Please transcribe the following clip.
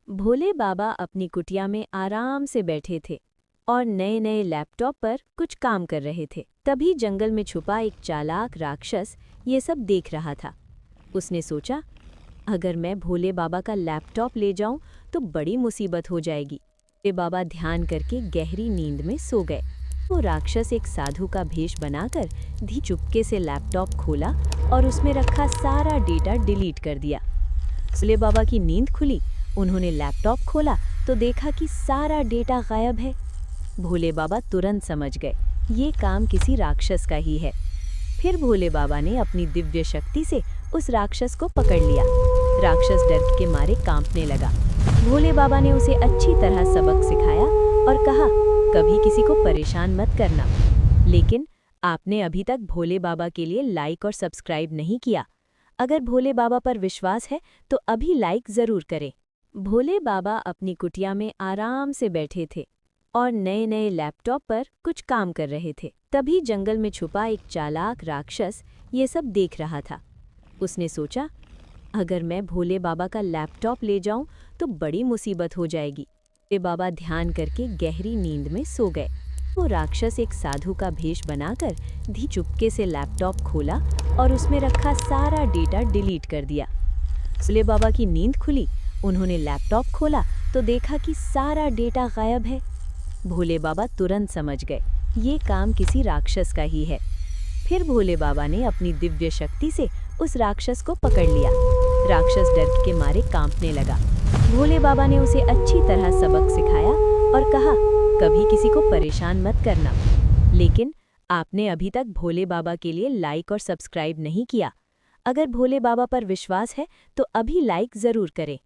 भोले बाबा अपनी कुटिया में आराम से बैठे थे और नए नए लैपटॉप पर कुछ काम कर रहे थे। तभी जंगल में छुपा एक चालाक राक्षस ये सब देख रहा था। उसने सोचा, अगर मैं भोले बाबा का लैपटॉप ले जाऊं तो बड़ी मुसीबत हो जाएगी। भोले बाबा ध्यान करके गहरी नींद में सो गए। वो राक्षस एक साधु का भेष बनाकर चुपके से लैपटॉप खोला और उसमें रखा सारा डेटा डिलीट कर दिया। भोले बाबा की नींद खुली। उन्होंने लैपटॉप खोला तो देखा कि सारा डेटा गायब है। भोले बाबा तुरंत समझ गए, ये काम किसी राक्षस का ही है। फिर भोले बाबा ने अपनी दिव्य शक्ति से उस राक्षस को पकड़ लिया। राक्षस डर के मारे कांपने लगा। भोले बाबा ने उसे अच्छी तरह सबक सिखाया और कहा, कभी किसी को परेशान मत करना। लेकिन आपने अभी तक भोले बाबा के लिए लाइक और सब्सक्राइब नहीं किया। अगर भोले बाबा पर विश्वास है तो अभी लाइक जरूर करें। भोले बाबा अपनी कुटिया में आराम से बैठे थे और नए नए लैपटॉप पर कुछ काम कर रहे थे। तभी जंगल में छुपा एक चालाक राक्षस ये सब देख रहा था। उसने सोचा, अगर मैं भोले बाबा का लैपटॉप ले जाऊं तो बड़ी मुसीबत हो जाएगी। भोले बाबा ध्यान करके गहरी नींद में सो गए। वो राक्षस एक साधु का भेष बनाकर चुपके से लैपटॉप खोला और उसमें रखा सारा डेटा डिलीट कर दिया। भोले बाबा की नींद खुली। उन्होंने लैपटॉप खोला तो देखा कि सारा डेटा गायब है। भोले बाबा तुरंत समझ गए, ये काम किसी राक्षस का ही है। फिर भोले बाबा ने अपनी दिव्य शक्ति से उस राक्षस को पकड़ लिया। राक्षस डर के मारे कांपने लगा। भोले बाबा ने उसे अच्छी तरह सबक सिखाया और कहा, कभी किसी को परेशान मत करना। लेकिन आपने अभी तक भोले बाबा के लिए लाइक और सब्सक्राइब नहीं किया। अगर भोले बाबा पर विश्वास है तो अभी लाइक जरूर करें।